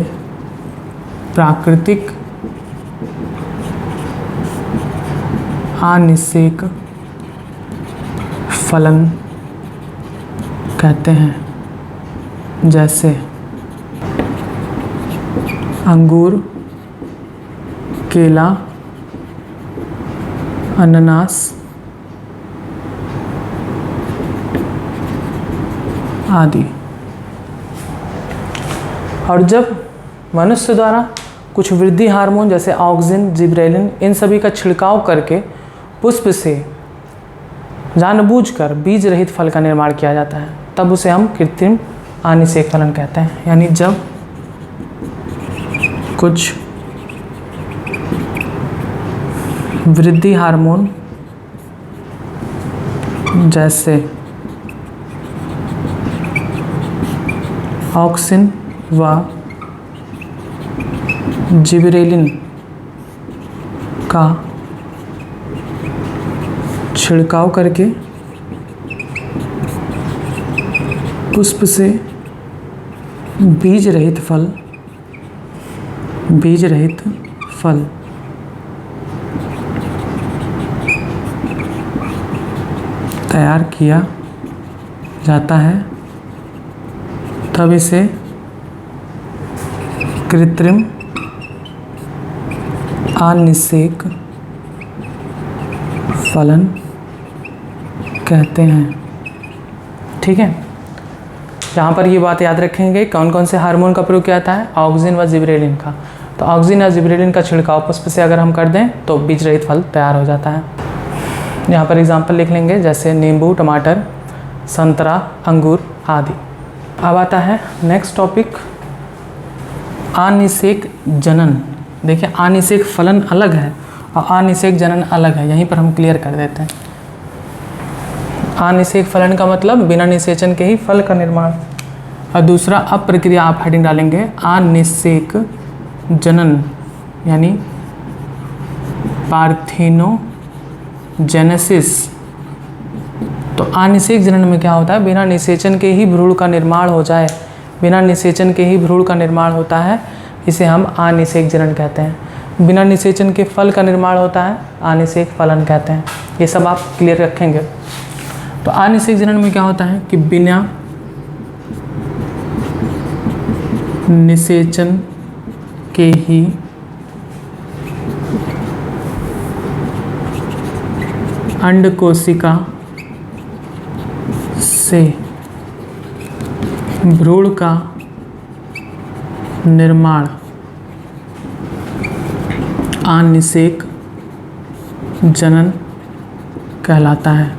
प्राकृतिक अनिषेक फलन कहते हैं। जैसे अंगूर, केला, अनानास आदि। और जब मनुष्य द्वारा कुछ वृद्धि हार्मोन जैसे ऑक्सिन, जिब्रेलिन इन सभी का छिड़काव करके पुष्प से जानबूझकर बीज रहित फल का निर्माण किया जाता है, तब उसे हम कृत्रिम अनिषेक फलन कहते हैं। यानी जब कुछ वृद्धि हार्मोन जैसे ऑक्सिन व जिब्रेलिन का छिड़काव करके पुष्प से बीज रहित फल तैयार किया जाता है, तब इसे कृत्रिम अनिषेक फलन कहते हैं। ठीक है, यहाँ पर ये बात याद रखेंगे कौन कौन से हार्मोन का प्रयोग किया जाता है, ऑक्सिन व जिब्रेलिन का। तो ऑक्सिन या जिब्रेलिन का छिड़काव पुष्प से अगर हम कर दें तो बीज रहित फल तैयार हो जाता है। यहाँ पर एग्जाम्पल लिख लेंगे जैसे नींबू, टमाटर, संतरा, अंगूर आदि। अब आता है नेक्स्ट टॉपिक अनिषेक जनन। देखिए अनिषेक फलन अलग है और अनिषेक जनन अलग है, यहीं पर हम क्लियर कर देते हैं। अनिषेक फलन का मतलब बिना निषेचन के ही फल का निर्माण, और दूसरा अप्रक्रिया आप हेडिंग डालेंगे अनिषेक जनन यानी पार्थेनोजेनेसिस। तो अनिषेक जनन में क्या होता है, बिना निषेचन के ही भ्रूण का निर्माण हो जाए, बिना निषेचन के ही भ्रूण का निर्माण होता है, इसे हम अनिषेक जनन कहते हैं। बिना निषेचन के फल का निर्माण होता है, अनिषेक फलन कहते हैं। ये सब आप क्लियर रखेंगे। तो अनिषेक जनन में क्या होता है कि बिना निषेचन के ही अंड कोशिका से भ्रूण का निर्माण अनिषेक जनन कहलाता है।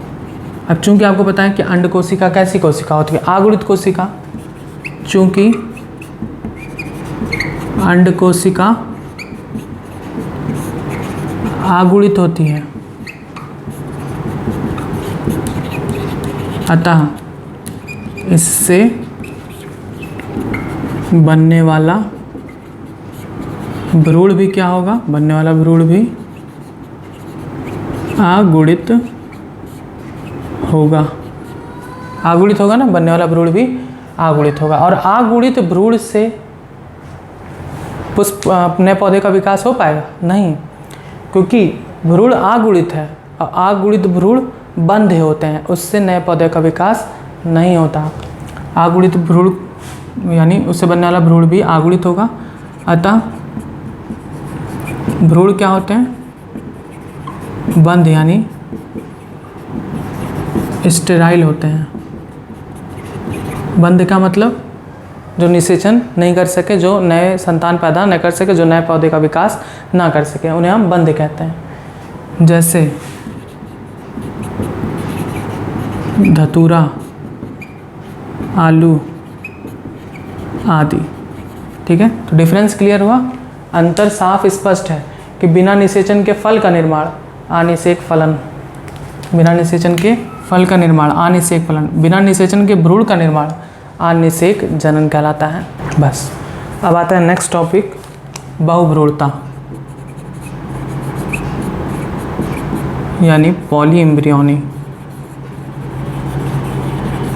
अब चूंकि आपको पता है कि अंड कोशिका कैसी कोशिका होती है, आगुणित कोशिका। चूंकि अंड कोशिका आगुणित होती है, अतः इससे बनने वाला भ्रूण भी क्या होगा, बनने वाला भ्रूण भी आगुणित होगा। आगुणित होगा ना, बनने वाला भ्रूण भी आगुणित होगा। और आगुणित भ्रूण से पुष्प नए पौधे का विकास हो पाएगा? नहीं, क्योंकि भ्रूण आगुणित है और आगुणित भ्रूण बंधे होते हैं, उससे नए पौधे का विकास नहीं होता। आगुणित भ्रूण यानी उससे बनने वाला भ्रूण भी आगुणित होगा, अतः भ्रूण क्या होते हैं, बंध यानी स्टेराइल होते हैं। बंध का मतलब जो निषेचन नहीं कर सके, जो नए संतान पैदा न कर सके, जो नए पौधे का विकास ना कर सके, उन्हें हम बंध कहते हैं। जैसे धतूरा, आलू आदि। ठीक है, तो डिफरेंस क्लियर हुआ। अंतर साफ स्पष्ट है कि बिना निषेचन के फल का निर्माण अनिषेक फलन, बिना निषेचन के फल का निर्माण अनिषेक फलन, बिना निषेचन के भ्रूण का निर्माण अनिषेक जनन कहलाता है। बस अब आता है नेक्स्ट टॉपिक, बहुभ्रूणता यानी पॉलीएम्ब्रियोनी।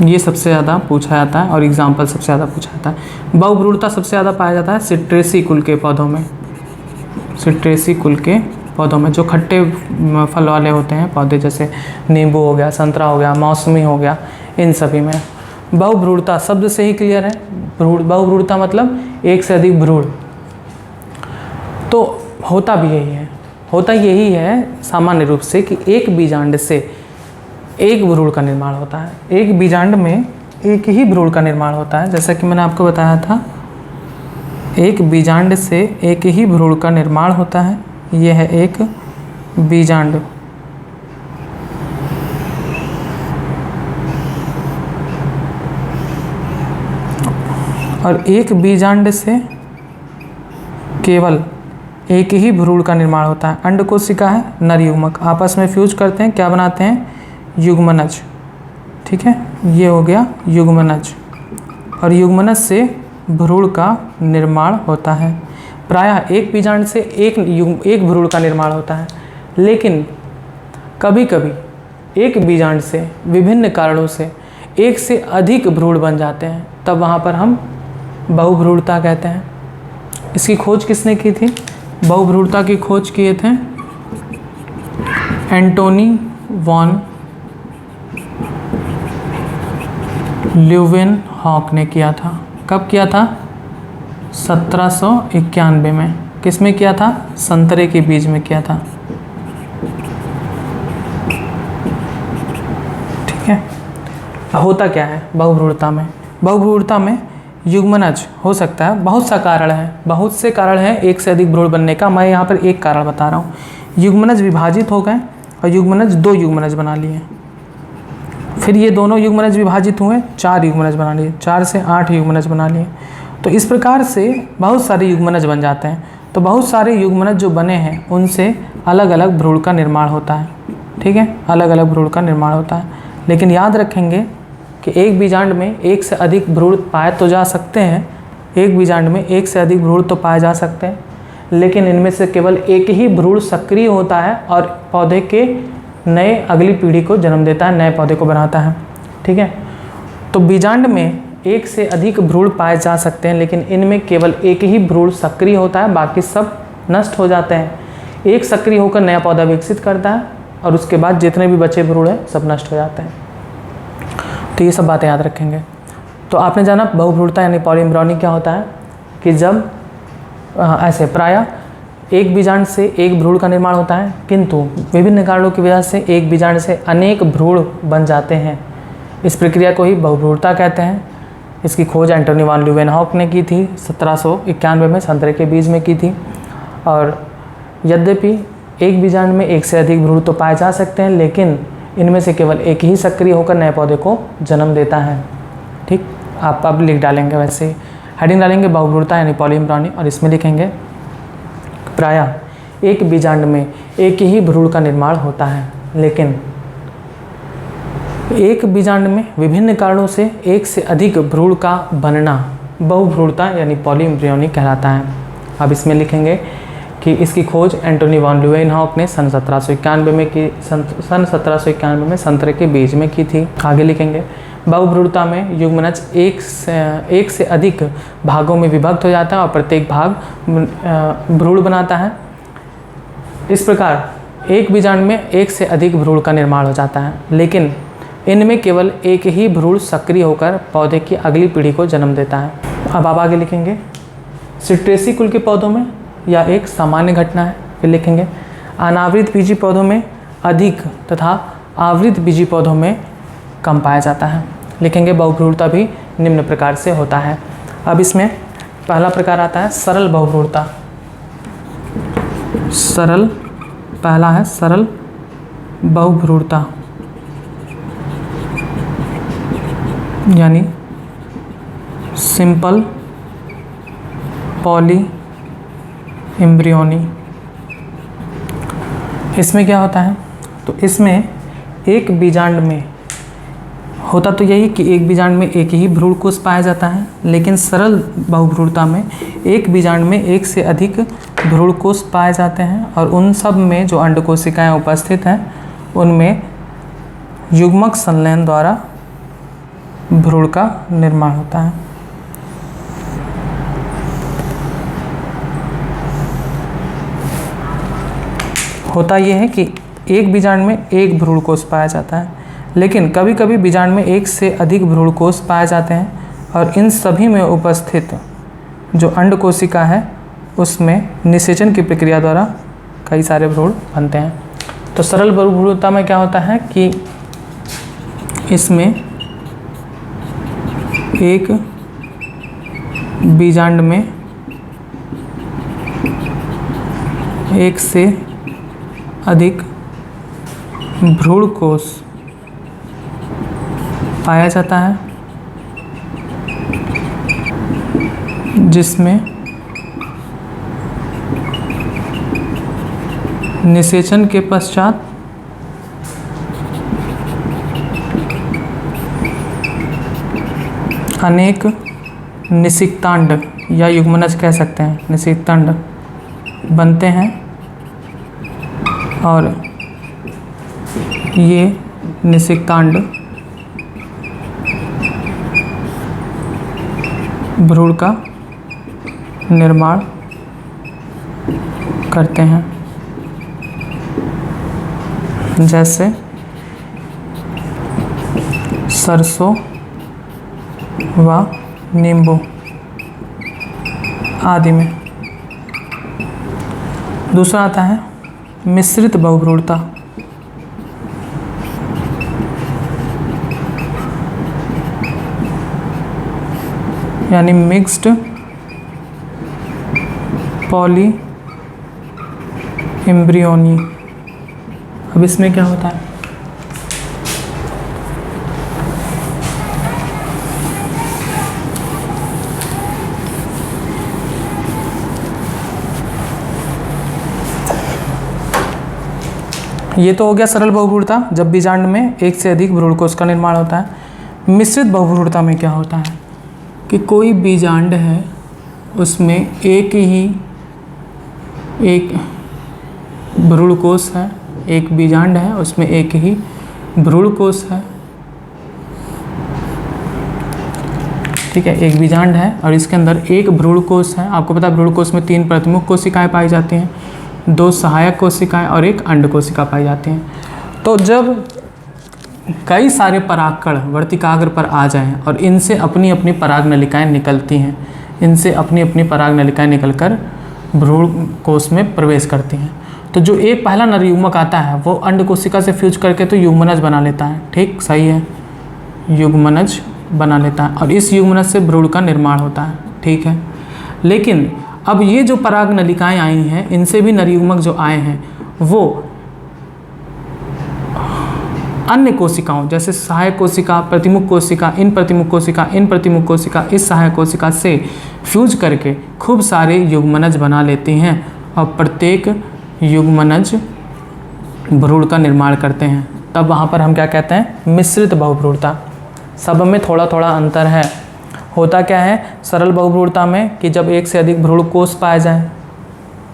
ये सबसे ज़्यादा पूछा जाता है और एग्जाम्पल सबसे ज़्यादा पूछा जाता है। बहुभ्रूणता सबसे ज़्यादा पाया जाता है सिट्रेसी कुल के पौधों में, सिट्रेसी कुल के पौधों में, जो खट्टे फल वाले होते हैं पौधे, जैसे नींबू हो गया, संतरा हो गया, मौसमी हो गया, इन सभी में। बहुभ्रूणता शब्द से ही क्लियर है, बहुभ्रूणता मतलब एक से अधिक भ्रूण। तो होता भी यही है, होता यही है सामान्य रूप से कि एक बीजांड से एक भ्रूण का निर्माण होता है। एक बीजांड में एक ही भ्रूण का निर्माण होता है, जैसा कि मैंने आपको बताया था, एक बीजांड से एक ही भ्रूण का निर्माण होता है। यह है एक बीजांड। और एक बीजांड से केवल एक ही भ्रूण का निर्माण होता है। अंड कोशिका है, नर युग्मक आपस में फ्यूज करते हैं, क्या बनाते हैं? युग्मनज। ठीक है, ये हो गया युग्मनज, और युग्मनज से भ्रूण का निर्माण होता है। प्रायः एक बीजांड से एक भ्रूण का निर्माण होता है, लेकिन कभी कभी एक बीजांड से विभिन्न कारणों से एक से अधिक भ्रूण बन जाते हैं, तब वहाँ पर हम बहुभ्रूणता कहते हैं। इसकी खोज किसने की थी? बहुभ्रूणता की खोज किए थे एंटोनी वॉन ल्यूवेनहॉक ने किया था। कब किया था? 1791 में। किस में किया था? संतरे के बीज में किया था। ठीक है, होता क्या है बहुभ्रूणता में? बहुभ्रूणता में युग्मनज हो सकता है, बहुत सा कारण है, बहुत से कारण हैं एक से अधिक भ्रूण बनने का। मैं यहाँ पर एक कारण बता रहा हूँ। युग्मनज विभाजित हो गए और युग्मनज दो युग्मनज बना लिए, फिर ये दोनों युग्मनज विभाजित हुए, 4 युग्मनज बना लिए, 4 से 8 युग्मनज बना लिए। तो इस प्रकार से बहुत सारे युग्मनज बन जाते हैं। तो बहुत सारे युग्मनज जो बने हैं उनसे अलग अलग भ्रूण का निर्माण होता है। ठीक है, अलग अलग भ्रूण का निर्माण होता है। लेकिन याद रखेंगे कि एक बीजांड में एक से अधिक भ्रूण पाए तो जा सकते हैं, एक बीजांड में एक से अधिक भ्रूण तो पाए जा सकते हैं, लेकिन इनमें से केवल एक ही भ्रूण सक्रिय होता है और पौधे के नए अगली पीढ़ी को जन्म देता है, नए पौधे को बनाता है। ठीक है, तो बीजांड में एक से अधिक भ्रूण पाए जा सकते हैं, लेकिन इनमें केवल एक ही भ्रूण सक्रिय होता है, बाकी सब नष्ट हो जाते हैं। एक सक्रिय होकर नया पौधा विकसित करता है और उसके बाद जितने भी बचे भ्रूण हैं सब नष्ट हो जाते हैं। तो ये सब बातें याद रखेंगे। तो आपने जाना बहुभ्रूणता यानी पॉलीएम्ब्रियोनी क्या होता है कि जब ऐसे प्रायः एक बीजांड से एक भ्रूण का निर्माण होता है, किंतु विभिन्न कारणों की वजह से एक बीजांड से अनेक भ्रूण बन जाते हैं। इस प्रक्रिया को ही बहुभ्रूणता कहते हैं। इसकी खोज एंटोनी वॉन ल्यूवेनहॉक ने की थी 1791 में, संतरे के बीज में की थी। और यद्यपि एक बीजांड में एक से अधिक भ्रूण तो पाए जा सकते हैं, लेकिन इनमें से केवल एक ही सक्रिय होकर नए पौधे को जन्म देता है। ठीक, आप अब लिख डालेंगे, वैसे हेडिंग डालेंगे बहुभ्रूणता यानी पॉलीएम्ब्रियोनी, और इसमें लिखेंगे प्रायः एक बीजांड में एक ही भ्रूण का निर्माण होता है, लेकिन एक बीजांड में विभिन्न कारणों से एक से अधिक भ्रूण का बनना बहुभ्रूणता यानी पॉलीएम्ब्रियोनी कहलाता है। अब इसमें लिखेंगे कि इसकी खोज एंटोनी वॉन ल्यूवेनहॉक ने सन 1791 में की, सन 1791 में संतरे के बीज में की थी। आगे लिखेंगे बहुभ्रूणता में युग्मनज एक से अधिक भागों में विभक्त हो जाता है और प्रत्येक भाग भ्रूण बनाता है। इस प्रकार एक बीजांड में एक से अधिक भ्रूण का निर्माण हो जाता है, लेकिन इनमें केवल एक ही भ्रूण सक्रिय होकर पौधे की अगली पीढ़ी को जन्म देता है। अब आप आगे लिखेंगे सिट्रेसी कुल के पौधों में यह एक सामान्य घटना है। फिर लिखेंगे अनावृत बीजी पौधों में अधिक तथा आवृत बीजी पौधों में कम पाया जाता है। लिखेंगे बहुभ्रूणता भी निम्न प्रकार से होता है। अब इसमें पहला प्रकार आता है सरल बहुभ्रूणता। सरल, पहला है सरल बहुभ्रूणता, यानी सिंपल पॉली एम्ब्रियोनी। इसमें क्या होता है, तो इसमें एक बीजांड में होता तो यही कि एक बीजांड में एक ही भ्रूणकोष पाया जाता है, लेकिन सरल बहुभ्रूणता में एक बीजांड में एक से अधिक भ्रूणकोष पाए जाते हैं और उन सब में जो अंडकोशिकाएं उपस्थित हैं उनमें युग्मक संलयन द्वारा भ्रूण का निर्माण होता है। होता यह है कि एक बीजांड में एक भ्रूणकोष पाया जाता है, लेकिन कभी कभी बीजांड में एक से अधिक भ्रूणकोष पाए जाते हैं और इन सभी में उपस्थित जो अंडकोशिका है उसमें निषेचन की प्रक्रिया द्वारा कई सारे भ्रूण बनते हैं। तो सरल बहुभ्रूणता में क्या होता है कि इसमें एक बीजांड में एक से अधिक भ्रूणकोष पाया जाता है, जिसमें निषेचन के पश्चात अनेक निषिक्तांड या युग्मनज कह सकते हैं, निषिक्तांड बनते हैं और ये निषिक्तांड भ्रूण का निर्माण करते हैं। जैसे सरसों व नींबू आदि में। दूसरा आता है मिश्रित बहुभ्रूणता। यानी मिक्स्ड पॉली एम्ब्रियोनी। अब इसमें क्या होता है, ये तो हो गया सरल बहुभ्रूणता, जब बीजांड में एक से अधिक भ्रूणकोष का निर्माण होता है। मिश्रित बहुभ्रूणता में क्या होता है कि कोई बीजांड है उसमें एक ही एक भ्रूणकोष है, एक बीजांड है उसमें एक ही भ्रूणकोष है, ठीक है। एक बीजांड है और इसके अंदर एक भ्रूणकोष है। आपको पता है भ्रूणकोष में 3 प्रतिमुख कोशिकाएं पाई जाती हैं, 2 सहायक कोशिकाएं और 1 अंड कोशिका पाई जाती हैं। तो जब कई सारे परागकण वर्तिकाग्र पर आ जाएं और इनसे अपनी अपनी पराग नलिकाएं निकलती हैं, इनसे अपनी अपनी पराग नलिकाएं निकलकर भ्रूण कोश में प्रवेश करती हैं, तो जो एक पहला नरयुग्मक आता है वो अंड कोशिका से फ्यूज करके तो युग्मनज बना लेता है, ठीक, सही है, युग्मनज बना लेता है और इस युग्मनज से भ्रूण का निर्माण होता है, ठीक है। लेकिन अब ये जो पराग नलिकाएं आई हैं इनसे भी नरयुग्मक जो आए हैं वो अन्य कोशिकाओं जैसे सहायक कोशिका, प्रतिमुख कोशिका, इन प्रतिमुख कोशिका, इन प्रतिमुख कोशिका, इस सहायक कोशिका से फ्यूज करके खूब सारे युग्मनज बना लेती हैं और प्रत्येक युग्मनज भ्रूण का निर्माण करते हैं। तब वहाँ पर हम क्या कहते हैं, मिश्रित बहुभ्रूणता। सब में थोड़ा थोड़ा अंतर है। होता क्या है सरल बहुभ्रूणता में कि जब एक से अधिक भ्रूणकोष पाए जाएं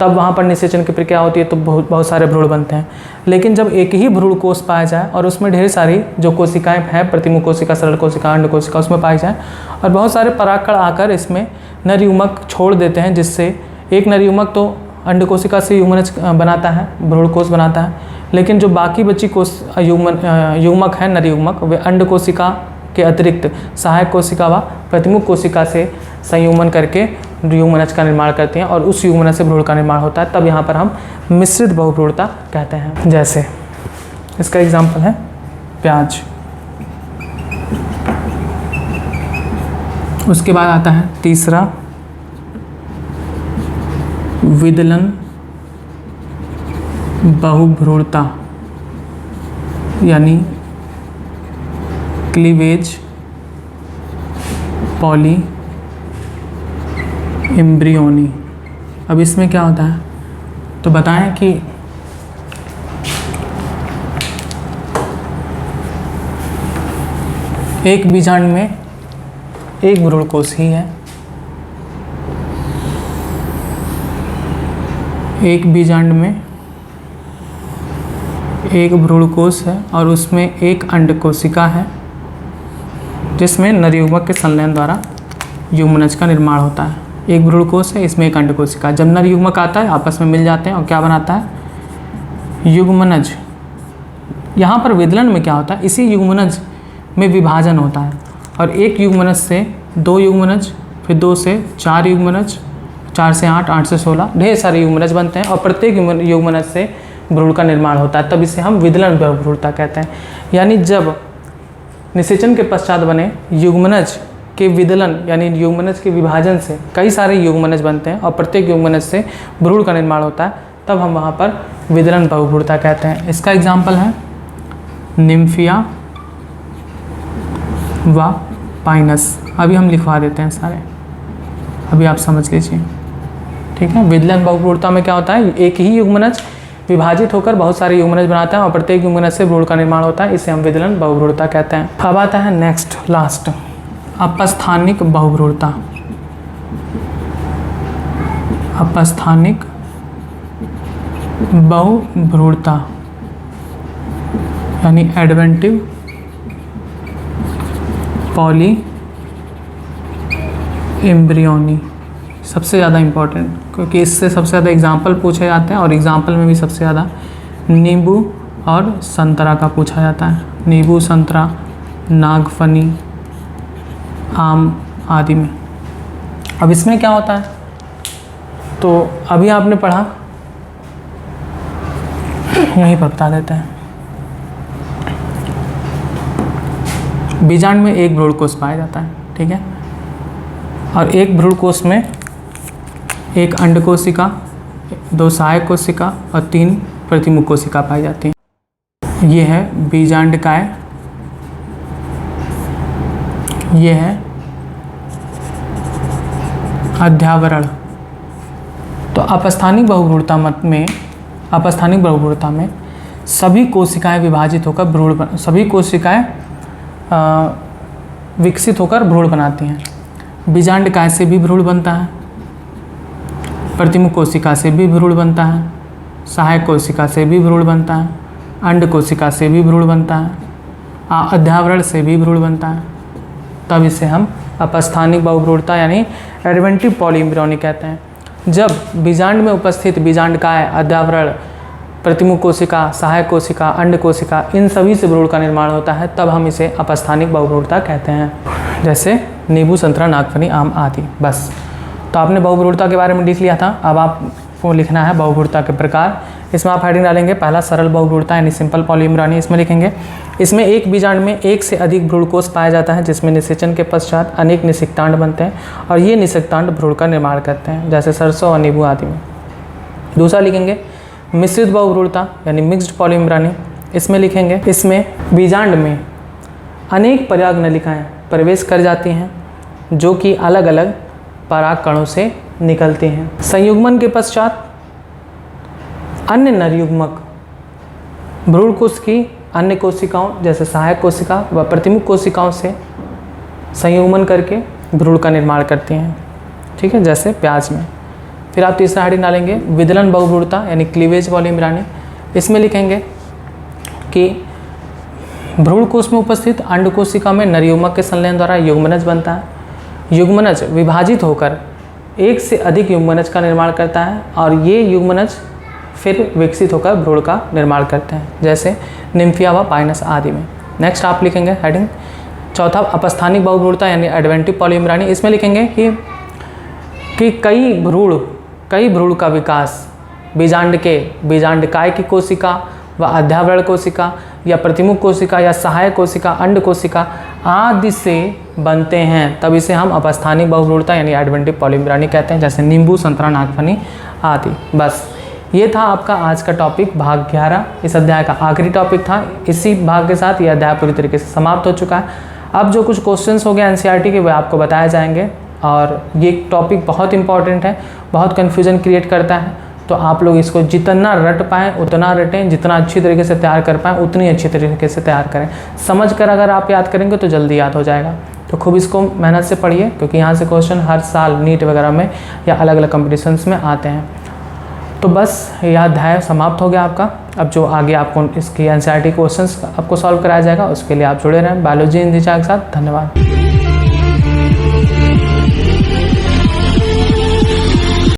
तब वहाँ पर निषेचन की प्रक्रिया होती है तो बहुत सारे भ्रूण बनते हैं। लेकिन जब एक ही भ्रूणकोष पाया जाए और उसमें ढेर सारी जो कोशिकाएं हैं, प्रतिमुख कोशिका, सरल कोशिका, अंड कोशिका, उसमें पाई जाए और बहुत सारे परागकण आकर इसमें नरयुग्मक छोड़ देते हैं, जिससे एक नरयुग्मक तो अंड कोशिका से युग्मनज बनाता है, भ्रूणकोष बनाता है, लेकिन जो बाकी बची युग्मक है नरयुग्मक, वे अंड कोशिका के अतिरिक्त सहायक कोशिका व प्रतिमुख कोशिका से संयुग्मन करके युग्मनज का निर्माण करते हैं और उस युग्मनज से भ्रूण का निर्माण होता है। तब यहाँ पर हम मिश्रित बहुभ्रूणता कहते हैं। जैसे इसका एग्जाम्पल है प्याज। उसके बाद आता है तीसरा विदलन बहुभ्रूणता यानी क्लीवेज पॉली एम्ब्रियोनी। अब इसमें क्या होता है तो बताएं कि एक बीजांड में एक भ्रूणकोश ही है, एक बीजांड में एक भ्रूणकोश है और उसमें एक अंडकोशिका है जिसमें नरयुग्मक के संलयन द्वारा युग्मनज का निर्माण होता है। एक भ्रूणकोश है, इसमें एक अंडकोशिका। जब नरयुग्मक आता है आपस में मिल जाते हैं और क्या बनाता है युग्मनज। यहाँ पर विदलन में क्या होता है, इसी युग्मनज में विभाजन होता है और एक युग्मनज से 2 युग्मनज, फिर 2 से 4 युग्मनज, 4 से 8, 8 से 16, ढेर सारे युग्मनज बनते हैं और प्रत्येक युग्मनज से भ्रूण का निर्माण होता है। तब इसे हम विदलन बहुभ्रूणता कहते हैं। यानी जब निषेचन के पश्चात बने युग्मनज के विदलन यानी युग्मनज के विभाजन से कई सारे युग्मनज बनते हैं और प्रत्येक युग्मनज से भ्रूण का निर्माण होता है, तब हम वहाँ पर विदलन बहुभ्रूणता कहते हैं। इसका एग्जाम्पल है निम्फिया व पाइनस। अभी हम लिखवा देते हैं सारे, अभी आप समझ लीजिए, ठीक है। विदलन बहुभ्रूणता में क्या होता है, एक ही युग्मनज विभाजित होकर बहुत सारे युग्मनज बनाते हैं और प्रत्येक युग्मनज से भ्रूण का निर्माण होता है, इसे हम विदलन बहुभ्रूणता कहते हैं। अब आता है नेक्स्ट लास्ट अपस्थानिक बहुभ्रूणता। अपस्थानिक बहुभ्रूणता यानी एडवेंटिव पॉली एम्ब्रियोनी। सबसे ज़्यादा इम्पोर्टेंट क्योंकि इससे सबसे ज़्यादा एग्जाम्पल पूछे जाते हैं और एग्जाम्पल में भी सबसे ज़्यादा नींबू और संतरा का पूछा जाता है। नींबू, संतरा, नागफनी, आम आदि में। अब इसमें क्या होता है तो अभी आपने पढ़ा, यहीं पर बता देते हैं। बीजांड में एक भ्रूणकोश पाया जाता है, ठीक है, और एक भ्रूणकोश में एक अंडकोशिका, 2 सहायक कोशिका और 3 प्रतिमुख कोशिका पाई जाती हैं। ये है बीजांडकाय, ये है अध्यावरण। तो अपस्थानिक बहुभ्रूणता में सभी कोशिकाएं विभाजित होकर भ्रूण, सभी कोशिकाएं विकसित होकर भ्रूण बनाती हैं। बीजांडकाय से भी भ्रूण बनता है, प्रतिमुख कोशिका से भी भ्रूण बनता है, सहायक कोशिका से भी भ्रूण बनता है, अंड कोशिका से भी भ्रूण बनता है, अध्यावरण से भी भ्रूण बनता है। तब इसे हम अपस्थानिक बहुभ्रूणता यानी एडवेंटिव पॉलीएम्ब्रियोनी कहते हैं। जब बीजांड में उपस्थित बीजांडकाय, अध्यावरण, प्रतिमुख कोशिका, सहायक कोशिका, अंड कोशिका, इन सभी से भ्रूण का निर्माण होता है, तब हम इसे अपस्थानिक बहुभ्रूणता कहते हैं। जैसे नींबू, संतरा, नागफनी, आम आदि। बस, तो आपने बहुभ्रूणता के बारे में लिख लिया था। अब आपको लिखना है बहुभ्रूणता के प्रकार। इसमें आप हेडिंग डालेंगे, पहला सरल बहुभ्रूणता यानी सिंपल पॉलीएम्ब्रियोनी। इसमें लिखेंगे इसमें एक बीजांड में एक से अधिक भ्रूणकोश पाया जाता है जिसमें निषेचन के पश्चात अनेक निषिक्तांड बनते हैं और ये निषिक्तांड भ्रूण का निर्माण करते हैं, जैसे सरसों और नींबू आदि में। दूसरा लिखेंगे मिश्रित बहुभ्रूणता यानी मिक्स्ड पॉलीएम्ब्रियोनी। इसमें लिखेंगे इसमें बीजांड में अनेक पराग नलिकाएं प्रवेश कर जाती हैं जो कि अलग अलग पराग कणों से निकलती हैं। संयुग्मन के पश्चात अन्य नरयुग्मक भ्रूणकोश की अन्य कोशिकाओं जैसे सहायक कोशिका व प्रतिमुख कोशिकाओं से संयुग्मन करके भ्रूण का निर्माण करती हैं, ठीक है, जैसे प्याज में। फिर आप तीसरा हेडिंग डालेंगे विदलन बहुभ्रूणता यानी क्लीवेज पॉलीएम्ब्रियोनी। इसमें लिखेंगे कि भ्रूणकोश में उपस्थित अंड कोशिका में नरयुग्मक के संलयन द्वारा युग्मनज बनता है। युग्मनज विभाजित होकर एक से अधिक युग्मनज का निर्माण करता है और ये युग्मनज फिर विकसित होकर भ्रूण का निर्माण करते हैं, जैसे निम्फिया व पाइनस आदि में। नेक्स्ट आप लिखेंगे हेडिंग चौथा अपस्थानिक बहुभ्रूणता यानी एडवेंटिव पॉलीएम्ब्रियोनी। इसमें लिखेंगे कि कई भ्रूण का विकास बीजांडकाय की कोशिका व अध्यावरण कोशिका या प्रतिमुख कोशिका या सहायक कोशिका, अंड कोशिका आदि से बनते हैं, तब इसे हम अपस्थानिक बहुभ्रूणता यानी एडवेंटिव पॉलीम्ब्रानी कहते हैं, जैसे नींबू, संतरा, नागफनी आदि। बस ये था आपका आज का टॉपिक भाग 11। इस अध्याय का आखिरी टॉपिक था। इसी भाग के साथ ये अध्याय पूरी तरीके से समाप्त हो चुका है। अब जो कुछ क्वेश्चंस हो गए एनसीईआरटी के, वे आपको बताए जाएंगे और ये टॉपिक बहुत इंपॉर्टेंट है, बहुत कन्फ्यूजन क्रिएट करता है, तो आप लोग इसको जितना रट पाएँ उतना रटें, जितना अच्छी तरीके से तैयार कर पाएँ उतनी अच्छी तरीके से तैयार करें। समझ कर अगर आप याद करेंगे तो जल्दी याद हो जाएगा। तो खूब इसको मेहनत से पढ़िए, क्योंकि यहाँ से क्वेश्चन हर साल नीट वगैरह में या अलग अलग कॉम्पिटिशन्स में आते हैं। तो बस यह अध्याय समाप्त हो गया आपका। अब जो आगे आपको इसकी एनसीईआरटी क्वेश्चंस आपको सॉल्व कराया जाएगा, उसके लिए आप जुड़े रहें बायोलॉजी हिंदी चार्ट के साथ। धन्यवाद।